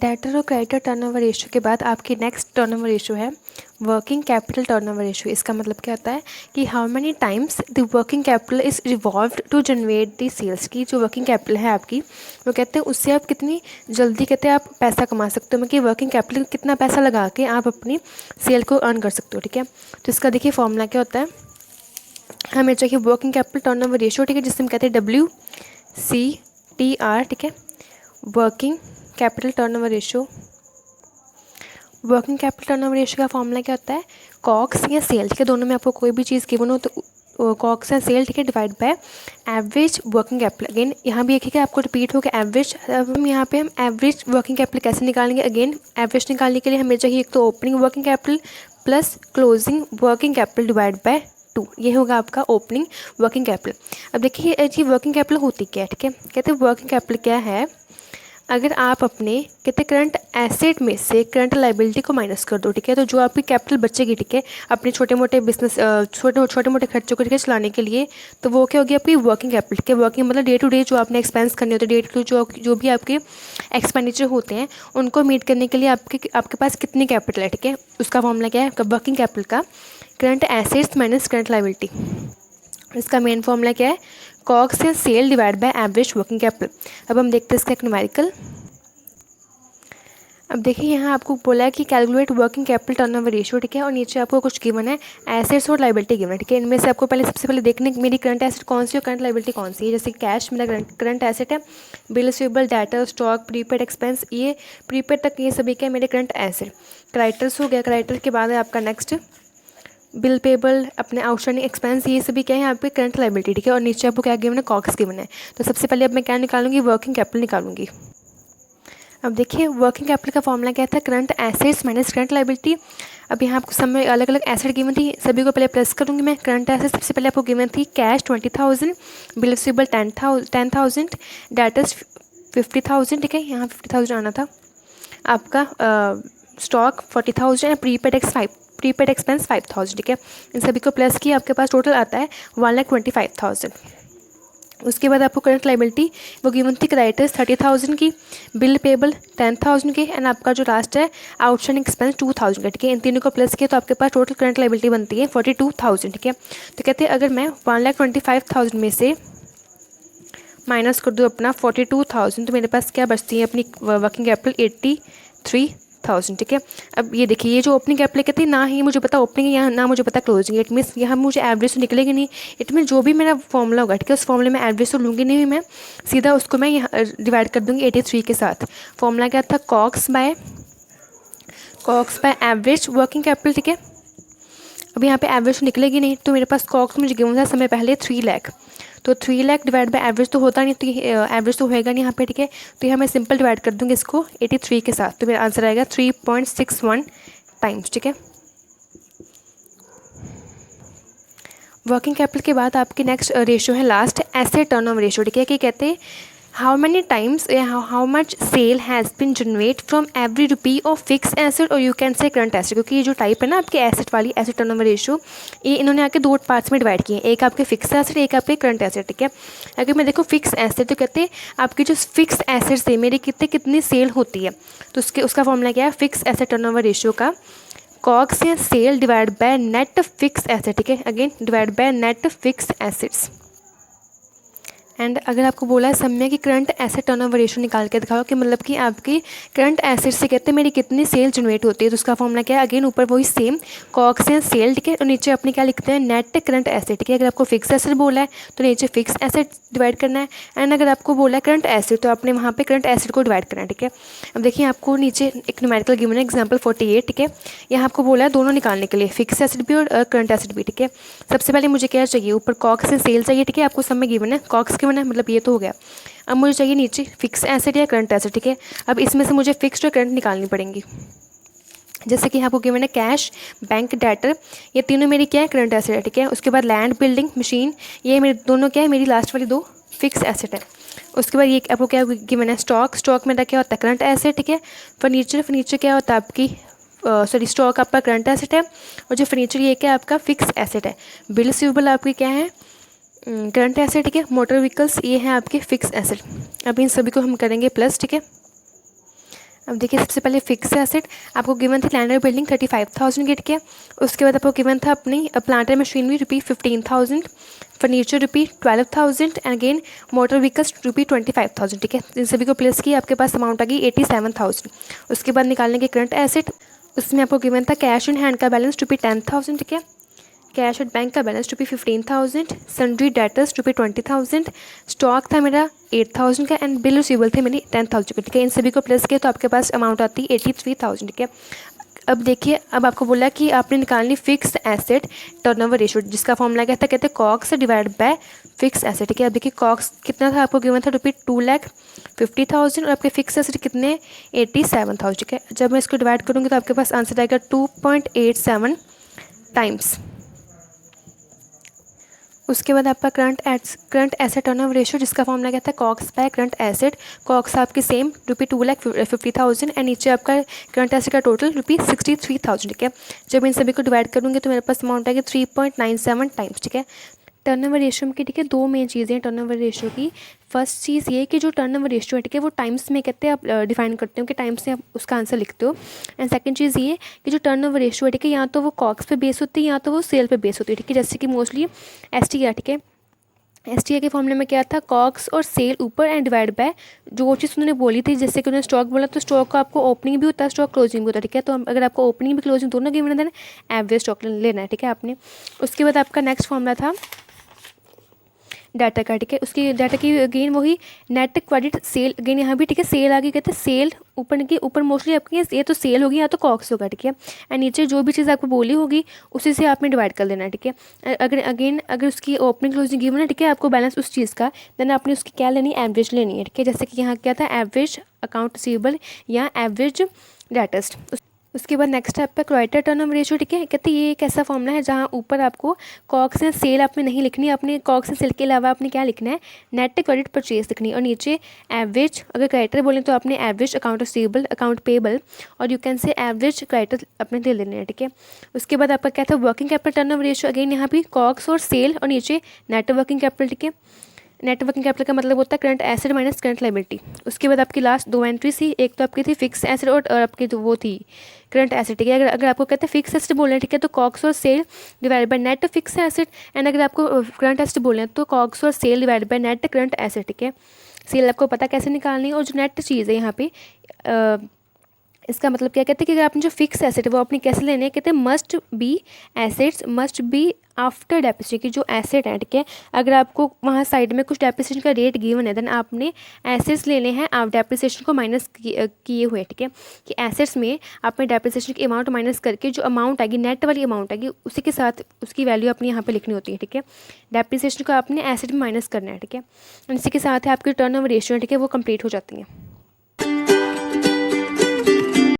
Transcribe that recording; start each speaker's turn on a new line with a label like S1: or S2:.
S1: Debtor और creditor turnover ratio के बाद आपकी नेक्स्ट टर्नओवर रेशियो है वर्किंग कैपिटल टर्नओवर रेशियो। इसका मतलब क्या होता है कि how many times the working capital is revolved to generate the sales. की जो वर्किंग कैपिटल है आपकी, वो कहते हैं उससे आप कितनी जल्दी कहते हैं आप पैसा कमा सकते हो, मतलब कि वर्किंग कैपिटल कितना पैसा लगा के आप अपनी सेल को अर्न कर सकते हो। ठीक है, तो इसका देखिए फॉर्मूला क्या होता है, हमें चाहिए वर्किंग कैपिटल टर्नओवर रेशियो। ठीक है, जिससे हम कहते हैं WCTR। ठीक है, working capital turnover ratio. Working capital turnover ratio का फॉर्मूला क्या होता है, कॉक्स या सेल। ठीक है, दोनों में आपको कोई भी चीज़ गिवन हो तो कॉक्स या सेल, ठीक है, divide by average working capital. Again यहाँ भी एक है आपको रिपीट होगा एवरेज। अब हम यहाँ पे हम एवरेज वर्किंग कैपिटल कैसे निकालेंगे, अगेन एवरेज निकालने के लिए हमें चाहिए एक तो opening working capital plus closing working capital divide by 2। ये होगा आपका ओपनिंग वर्किंग कैपिटल। अब देखिए ये वर्किंग कैपिटल होती क्या है। ठीक है, कहते हैं वर्किंग कैपिटल क्या है, अगर आप अपने कहते करंट एसेट में से करंट लाइबिलिटी को माइनस कर दो। ठीक है, तो जो आपकी कैपिटल बचेगी, ठीक है, अपने छोटे मोटे बिजनेस छोटे मोटे खर्चों को, ठीक है, चलाने के लिए, तो वो क्या होगी आपकी वर्किंग कैपिटल। ठीक है, वर्किंग मतलब डे टू डे जो आपने एक्सपेंस करने होते हैं, डे टू जो भी आपके एक्सपेंडिचर होते हैं उनको मीट करने के लिए आपके पास कितनी कैपिटल है। ठीक है, उसका फॉर्मूला क्या है वर्किंग कैपिटल का, current assets minus current liability. इसका मेन फॉर्मूला क्या है, कॉक्स या sale divide by average working capital. अब हम देखते हैं इसका एक न्यूमेरिकल। अब देखिए यहाँ आपको बोला है कि calculate working capital turnover ratio. ठीक है, और नीचे आपको कुछ गिवन है, एसेट्स और लाइबिलिटी गिवन है। ठीक है, इनमें से आपको सबसे पहले देखने मेरी करंट एसेट कौन सी और करंट लाइबिलिटी कौन सी है। जैसे कैश मेरा करंट एसेट है, bill receivable, debtor, stock, prepaid expense, ये प्रीपेड तक ये सभी क्या मेरे करंट एसेट। क्रेडिटर्स हो गया, क्रेडिटर के बाद है आपका नेक्स्ट बिल पेबल, अपने आउटस्टैंडिंग एक्सपेंस, ये सभी क्या है आपके करंट लाइबिलिटी। ठीक है, और नीचे आपको क्या गिवन है, कॉक्स गिवन है। तो सबसे पहले अब मैं क्या निकालूंगी, वर्किंग कैपिटल निकालूंगी। अब देखिए वर्किंग कैपिटल का फॉर्मूला क्या था, current assets minus current liability. अब यहाँ आपको सब में अलग अलग एसेट गिवन थी, सभी को पहले प्लस करूँगी मैं। करंट एसेट सबसे पहले आपको गिवन थी कैश 20,000, बिल रिसीवेबल 10,000, डेटर्स 50,000। ठीक है, यहाँ 50,000 आना था आपका, स्टॉक 40,000, प्रीपेड एक्सपेंस 5,000। ठीक है, इन सभी को प्लस किया, आपके पास टोटल आता है 1,25,000। उसके बाद आपको करंट लाइबिलिटी वो गिवन थी, क्रेडिटर्स 30,000 की, बिल पेबल 10,000 की, एंड आपका जो लास्ट है आउटस्टैंडिंग एक्सपेंस 2,000 का। ठीक है, इन तीनों को प्लस किया तो आपके पास टोटल करंट लाइबिलिटी बनती है 42,000। ठीक है, तो कहते हैं अगर मैं 1,25,000 में से माइनस कर दूँ अपना 42,000 तो मेरे पास क्या बचती है अपनी वर्किंग कैपिटल 83,000। ठीक है, अब ये देखिए ये जो ओपनिंग कैपिटल कहते हैं, ना ही मुझे पता ओपनिंग है यहाँ, ना मुझे पता क्लोजिंग। इट मीन्स यहाँ मुझे एवरेज तो निकलेगी नहीं, इट मीन जो भी मेरा फॉर्मूला होगा, ठीक है, उस फॉर्मूले में एवरेज तो लूँगी नहीं मैं, सीधा उसको मैं यहाँ डिवाइड कर दूँगी 83 के साथ। फॉर्मूला क्या था, COGS by average working capital. ठीक है, अब यहाँ पे एवरेज तो निकलेगी नहीं, तो मेरे पास कॉक्स मुझे गिवन था समय पहले 3 लाख, तो 3 लाख डिवाइड बाय एवरेज तो होता नहीं, तो एवरेज तो होएगा नहीं यहाँ पे। ठीक है, तो यहाँ मैं सिंपल डिवाइड कर दूँगी इसको 83 के साथ, तो मेरा आंसर आएगा 3.61 टाइम्स। ठीक है, वर्किंग कैपिटल के बाद आपकी नेक्स्ट रेशियो है लास्ट एसेट टर्नओवर रेशियो। ठीक है, कि कहते हैं how many times how much sale has been generate from every rupee of fix asset, और you can say current asset. क्योंकि ये जो टाइप है ना आपके एसेट वाली, एसेट टर्नओवर रेशियो, ये इन्होंने आके 2 पार्ट्स में डिवाइड किए हैं, एक आपके फिक्स एसेट, एक आपके करंट एसेट। ठीक है, अगर मैं देखो फिक्स एसेट, तो कहते हैं आपकी जो फिक्स एसेट्स थे मेरी कितनी सेल होती है, तो उसका फॉर्मूला क्या है, फिक्स एसेट टर्नओवर रेशियो का कॉक्स या sale divide by net fix asset. ठीक है, again divide by net fix assets. And अगर आपको बोला है समय कि करंट एसेट टर्नओवर रेशियो निकाल के दिखाओ, कि मतलब कि आपकी करंट एसेट से कहते हैं मेरी कितनी सेल जनरेट होती है, तो उसका फॉर्मूला क्या है, अगेन ऊपर वही सेम कॉक्स या सेल। ठीक है, और नीचे अपने क्या लिखते हैं, नेट करंट एसेट। ठीक है, अगर आपको फिक्स एसेट बोला है तो नीचे फिक्स एसेट डिवाइड करना है, एंड अगर आपको बोला है करंट एसेट तो आपने वहाँ पे करंट एसेट को डिवाइड करना है। ठीक है, अब देखिए आपको नीचे एक न्यूमेरिकल गिवन है एग्जाम्पल 48। ठीक है, यहाँ आपको बोला है दोनों निकालने के लिए, फिक्स एसेट भी और करंट एसेट भी। ठीक है, सबसे पहले मुझे क्या चाहिए, ऊपर कॉक्स या सेल चाहिए। ठीक है, आपको सब में गिवन है, कॉक्स गिवन है, मतलब ये तो हो गया। अब मुझे चाहिए नीचे फिक्स एसेट या करंट एसेट। ठीक है, अब इसमें से मुझे फिक्स्ड और करंट निकालनी पड़ेंगी। जैसे कि यहाँ आपको गिवन है कैश, बैंक, डेटर, ये तीनों मेरी क्या है, करंट एसेट है। ठीक है, उसके बाद लैंड, बिल्डिंग, मशीन, ये मेरे दोनों क्या है, मेरी लास्ट वाली 2 फिक्स एसेट है। उसके बाद ये आपको क्या गिवन है, स्टॉक मेरा क्या होता है, करंट एसेट। ठीक है, फर्नीचर क्या होता है आपकी, सॉरी स्टॉक आपका करंट एसेट है, और जो फर्नीचर ये क्या है आपका फिक्स एसेट है। बिल रिसीवेबल आपकी क्या है, करंट एसेट। ठीक है, मोटर व्हीकल्स ये हैं आपके फिक्स एसेट। अब इन सभी को हम करेंगे प्लस। ठीक है, अब देखिए सबसे पहले फिक्स एसेट आपको गिवन थी लैंड और बिल्डिंग 35,000 की, ठीक है। उसके बाद आपको गिवन था अपनी planter machinery ₹15,000, furniture ₹12,000 and again motor vehicles ₹25,000, ठीक है। इन सभी को प्लेस किया, आपके पास अमाउंट आ गई 87,000। उसके बाद निकालने के करंट एसेट, उसमें आपको गिवन था कैश इन हैंड का बैलेंस ₹10,000, ठीक है। कैश एट बैंक का बैलेंस ₹15,000, सन्ड्री डेटर्स ₹20,000, स्टॉक था मेरा 8,000 का एंड बिल रिसीवेबल थे मेरी 10,000 का, ठीक है। इन सभी को प्लस किया तो आपके पास अमाउंट आती है 83,000, ठीक है। अब देखिए, अब आपको बोला कि आपने निकालनी फिक्स एसेट टर्नओवर रेशियो, जिसका फॉर्मूला क्या था, कहते हैं COGS divide by fix asset, ठीक है। अब देखिए कॉक्स कितना था, आपको गिवन था ₹2,50,000 और आपके फिक्स एसेट कितने 87,000, ठीक है। जब मैं इसको डिवाइड करूँगी तो आपके पास आंसर आएगा 2.87 टाइम्स। उसके बाद आपका करंट एसेट टर्नओवर रेशियो, जिसका फॉर्मूला क्या था, COGS by current asset. COGS आपके सेम ₹2,50,000 एंड नीचे आपका करंट एसेट का टोटल ₹63,000, ठीक है। जब इन सभी को डिवाइड करूँगी तो मेरे पास अमाउंट आएगा 3.97 टाइम्स, ठीक है। टर्नओवर रेशियो की, ठीक है, दो मेन चीज़ें हैं टर्नओवर रेशियो की। फर्स्ट चीज़ ये कि जो टर्नओवर रेशियो है, ठीक है, वो टाइम्स में कहते हैं आप डिफाइन करते हो कि टाइम्स से आप उसका आंसर लिखते हो। एंड सेकंड चीज़ ये कि जो टर्नओवर रेशियो है, ठीक है, या तो वो कॉक्स पे बेस होती है या तो वो सेल पे बेस होती है, ठीक है। जैसे कि मोस्टली STR, ठीक है, STR के फॉर्मूले में क्या था, कॉक्स और सेल ऊपर एंड डिवाइड बाय जो चीज़ उन्होंने बोली थी। जैसे कि उन्होंने स्टॉक बोला तो स्टॉक का आपको ओपनिंग भी होता है, स्टॉक क्लोजिंग भी होता है, ठीक है। तो अगर आपको ओपनिंग भी क्लोजिंग दोनों गिवन है देन एवरेज स्टॉक लेना है, ठीक है आपने। उसके बाद आपका नेक्स्ट फॉर्मूला था डाटा का, ठीक है। उसकी डाटा की अगेन वही नेट क्रेडिट सेल, अगेन यहाँ भी, ठीक है, सेल आगे कहते हैं सेल ऊपर मोस्टली आपकी ये तो सेल होगी या तो कॉक्स होगा, ठीक है। एंड नीचे जो भी चीज़ आपको बोली होगी उसी से आपने डिवाइड कर देना है, ठीक है। अगर उसकी ओपनिंग क्लोजिंग गिवन है, ठीक है, आपको बैलेंस उस चीज़ का, देन आपने उसकी क्या लेनी है, एवरेज लेनी है, ठीक है। जैसे कि यहाँ क्या था, एवरेज अकाउंट रिसीवेबल या एवरेज डेटर्स। उसके बाद नेक्स्ट स्टेप पे क्रेडिटर टर्नओवर रेशियो, ठीक है। कहते हैं ये एक ऐसा फॉर्मूला है जहाँ ऊपर आपको कॉक्स या सेल आपने नहीं लिखनी है, अपने कॉक्स या सेल के अलावा आपने क्या लिखना है, नेट क्रेडिट परचेज लिखनी है। और नीचे एवरेज, अगर क्रेडिटर बोलें तो आपने average account receivable, account payable, और you can say average creditor अपने दे लेने हैं, ठीक है। उसके बाद आपका क्या था, working capital turnover ratio, again यहाँ भी कॉक्स और सेल और नीचे नेट वर्किंग कैपिटल, ठीक है। नेट वर्किंग कैपिटल का मतलब होता है current asset minus current liability. उसके बाद आपकी लास्ट दो एंट्री थी, एक तो आपकी थी फिक्स एसेट और आपकी तो वो थी करंट एसेट, ठीक है। अगर आपको कहते हैं फिक्स एसेट बोल रहे हैं, ठीक है, तो कॉक्स और sale divide by net fix asset. And अगर आपको करंट एसेट बोल रहे हैं तो कॉक्स और sale divide by net current asset, ठीक है। सेल आपको पता कैसे निकालनी है, और जो नेट चीज़ है यहाँ पे इसका मतलब क्या कहते हैं कि अगर आपने जो फिक्स एसेट है वो अपनी कैसे लेने हैं, कहते हैं must be assets must be after depreciation की जो एसेट है, ठीक है। अगर आपको वहाँ साइड में कुछ डेप्रिसिएशन का रेट गिवन है देन आपने एसेट्स लेने हैं आप डेप्रिसिएशन को माइनस किए हुए, ठीक है। कि एसेट्स में आपने डेप्रिसिएशन की अमाउंट माइनस करके जो अमाउंट आएगी, नेट वाली अमाउंट आएगी, उसी के साथ उसकी वैल्यू अपनी यहाँ पे लिखनी होती है, ठीक है। डेप्रिसिएशन को आपने एसेट में माइनस करना है, ठीक है। इसी के साथ है आपकी टर्नओवर रेशियो, ठीक है, वो कंप्लीट हो जाती है।